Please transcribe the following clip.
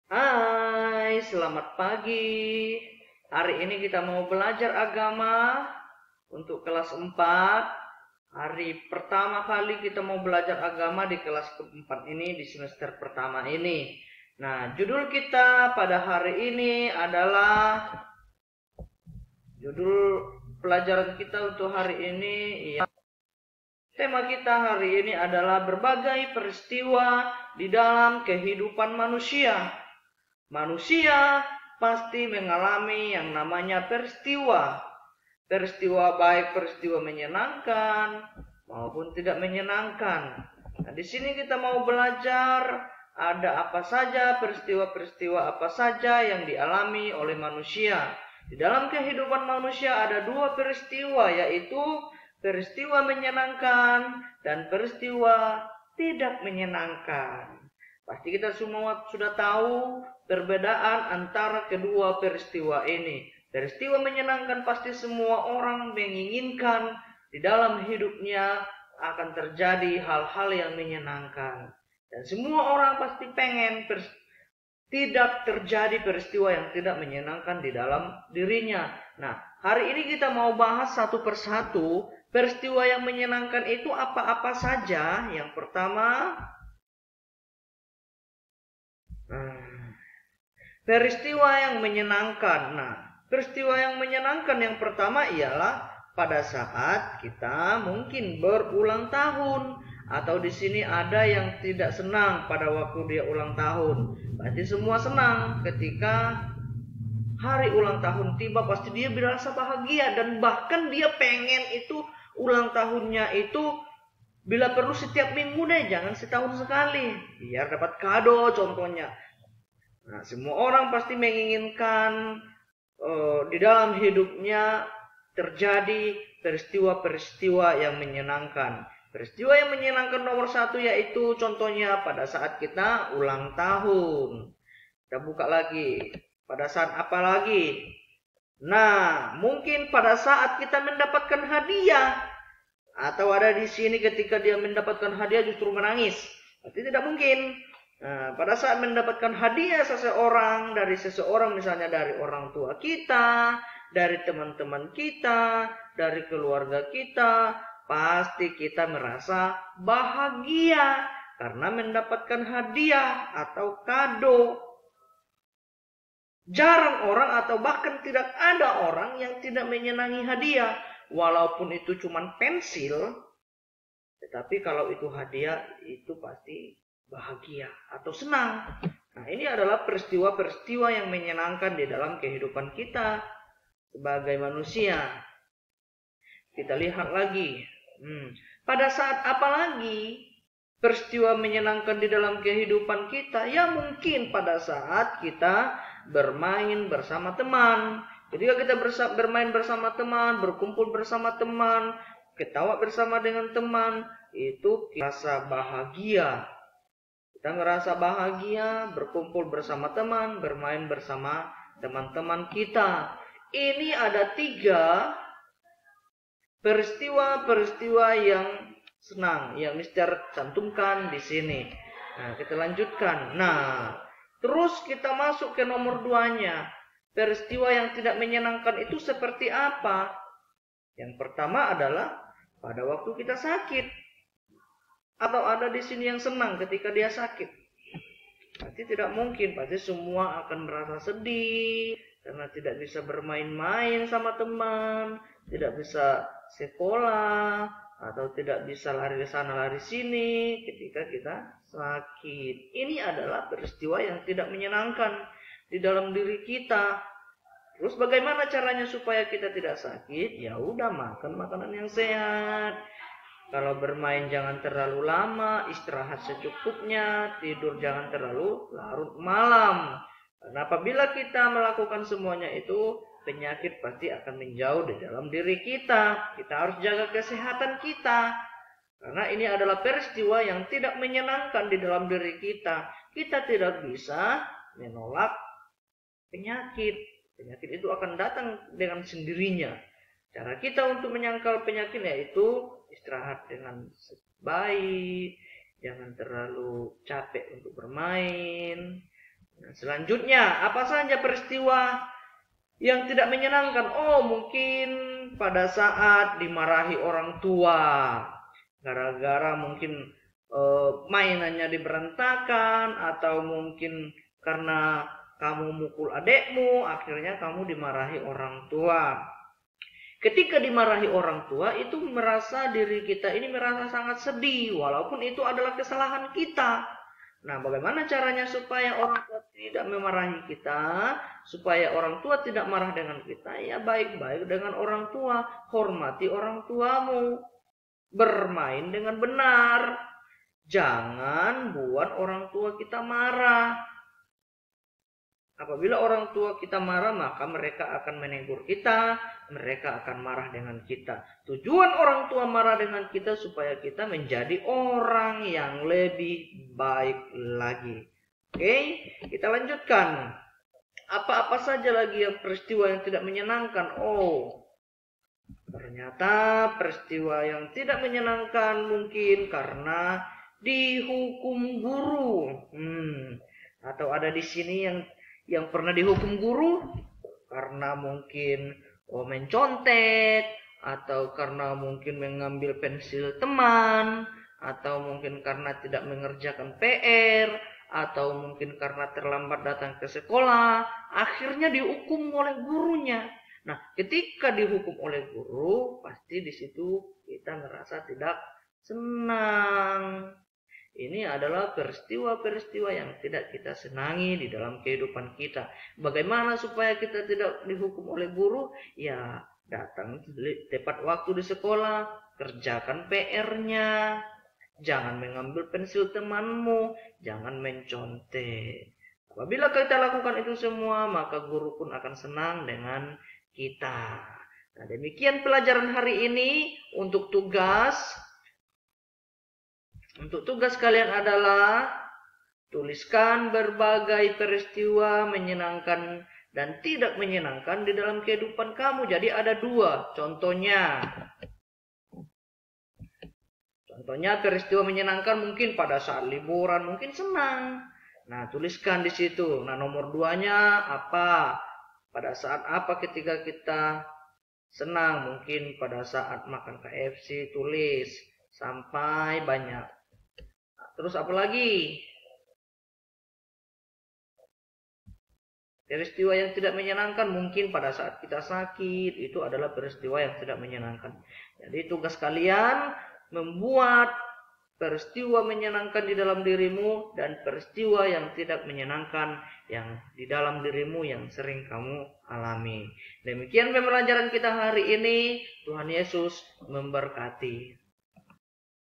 Hai, selamat pagi. Hari ini kita mau belajar agama untuk kelas 4. Hari pertama kali kita mau belajar agama di kelas keempat ini, di semester pertama ini. Nah, judul kita pada hari ini adalah judul pelajaran kita untuk hari ini. Tema kita hari ini adalah berbagai peristiwa di dalam kehidupan manusia. Manusia pasti mengalami yang namanya peristiwa. Peristiwa baik peristiwa menyenangkan maupun tidak menyenangkan. Nah, di sini kita mau belajar ada apa saja peristiwa-peristiwa apa saja yang dialami oleh manusia. Di dalam kehidupan manusia ada dua peristiwa, yaitu peristiwa menyenangkan dan peristiwa tidak menyenangkan. Pasti kita semua sudah tahu perbedaan antara kedua peristiwa ini. Peristiwa menyenangkan pasti semua orang menginginkan di dalam hidupnya akan terjadi hal-hal yang menyenangkan. Dan semua orang pasti pengen tidak terjadi peristiwa yang tidak menyenangkan di dalam dirinya. Nah, hari ini kita mau bahas satu persatu peristiwa yang menyenangkan itu apa-apa saja. Yang pertama, peristiwa yang menyenangkan. Nah, peristiwa yang menyenangkan yang pertama ialah pada saat kita mungkin berulang tahun, atau di sini ada yang tidak senang pada waktu dia ulang tahun. Pasti semua senang ketika hari ulang tahun tiba, pasti dia berasa bahagia dan bahkan dia pengen itu ulang tahunnya itu bila perlu setiap minggu deh, jangan setahun sekali, biar dapat kado contohnya. Nah, semua orang pasti menginginkan di dalam hidupnya terjadi peristiwa-peristiwa yang menyenangkan. Peristiwa yang menyenangkan nomor satu yaitu contohnya pada saat kita ulang tahun. Kita buka lagi. Pada saat apa lagi? Nah, mungkin pada saat kita mendapatkan hadiah. Atau ada di sini ketika dia mendapatkan hadiah justru menangis. Berarti tidak mungkin. Nah, pada saat mendapatkan hadiah dari seseorang, misalnya dari orang tua kita, dari teman-teman kita, dari keluarga kita, pasti kita merasa bahagia karena mendapatkan hadiah atau kado. Jarang orang atau bahkan tidak ada orang yang tidak menyenangi hadiah, walaupun itu cuma pensil, tetapi kalau itu hadiah itu pasti bahagia atau senang. Nah, ini adalah peristiwa-peristiwa yang menyenangkan di dalam kehidupan kita sebagai manusia. Kita lihat lagi. Pada saat apa lagi peristiwa menyenangkan di dalam kehidupan kita? Ya mungkin pada saat kita bermain bersama teman. Ketika kita bermain bersama teman, berkumpul bersama teman, ketawa bersama dengan teman, itu rasa bahagia. Kita ngerasa bahagia berkumpul bersama teman, bermain bersama teman-teman kita. Ini ada 3 peristiwa-peristiwa yang senang yang Mister cantumkan di sini. Nah, kita lanjutkan. Nah, terus kita masuk ke nomor 2-nya. Peristiwa yang tidak menyenangkan itu seperti apa? Yang pertama adalah pada waktu kita sakit. Atau ada di sini yang senang ketika dia sakit? Pasti tidak mungkin, pasti semua akan merasa sedih karena tidak bisa bermain-main sama teman, tidak bisa sekolah, atau tidak bisa lari sana lari sini ketika kita sakit. Ini adalah peristiwa yang tidak menyenangkan di dalam diri kita. Terus bagaimana caranya supaya kita tidak sakit? Ya udah, makan makanan yang sehat. Kalau bermain jangan terlalu lama, istirahat secukupnya, tidur jangan terlalu larut malam. Karena apabila kita melakukan semuanya itu, penyakit pasti akan menjauh di dalam diri kita. Kita harus jaga kesehatan kita. Karena ini adalah peristiwa yang tidak menyenangkan di dalam diri kita. Kita tidak bisa menolak penyakit. Penyakit itu akan datang dengan sendirinya. Cara kita untuk menyangkal penyakit yaitu istirahat dengan baik, jangan terlalu capek untuk bermain, Nah, selanjutnya, apa saja peristiwa yang tidak menyenangkan? Oh, mungkin pada saat dimarahi orang tua, gara-gara mungkin mainannya diberantakan, atau mungkin karena kamu mukul adekmu, akhirnya kamu dimarahi orang tua. Ketika dimarahi orang tua, itu merasa diri kita ini merasa sangat sedih, walaupun itu adalah kesalahan kita. Nah, bagaimana caranya supaya orang tua tidak memarahi kita, supaya orang tua tidak marah dengan kita? Ya, baik-baik dengan orang tua, hormati orang tuamu, bermain dengan benar, jangan buat orang tua kita marah. Apabila orang tua kita marah, maka mereka akan menegur kita, mereka akan marah dengan kita. Tujuan orang tua marah dengan kita supaya kita menjadi orang yang lebih baik lagi. Oke, kita lanjutkan. Apa-apa saja lagi yang peristiwa yang tidak menyenangkan? Oh, ternyata peristiwa yang tidak menyenangkan mungkin karena dihukum guru. Atau ada di sini yang pernah dihukum guru karena mungkin mencontek, atau karena mungkin mengambil pensil teman, atau mungkin karena tidak mengerjakan PR, atau mungkin karena terlambat datang ke sekolah, akhirnya dihukum oleh gurunya. Nah, ketika dihukum oleh guru, pasti di situ kita merasa tidak senang. Ini adalah peristiwa-peristiwa yang tidak kita senangi di dalam kehidupan kita. Bagaimana supaya kita tidak dihukum oleh guru? Ya, datang tepat waktu di sekolah, kerjakan PR-nya, jangan mengambil pensil temanmu, jangan mencontek. Apabila kita lakukan itu semua, maka guru pun akan senang dengan kita. Nah, demikian pelajaran hari ini. Untuk tugas kalian adalah tuliskan berbagai peristiwa menyenangkan dan tidak menyenangkan di dalam kehidupan kamu. Jadi ada 2 contohnya. Contohnya peristiwa menyenangkan mungkin pada saat liburan, mungkin senang. Nah, tuliskan di situ. Nah, nomor 2-nya apa? Pada saat apa ketika kita senang? Mungkin pada saat makan KFC, tulis sampai banyak. Terus apa lagi? Peristiwa yang tidak menyenangkan mungkin pada saat kita sakit, itu adalah peristiwa yang tidak menyenangkan. Jadi tugas kalian membuat peristiwa menyenangkan di dalam dirimu dan peristiwa yang tidak menyenangkan yang di dalam dirimu yang sering kamu alami. Demikian pembelajaran kita hari ini. Tuhan Yesus memberkati.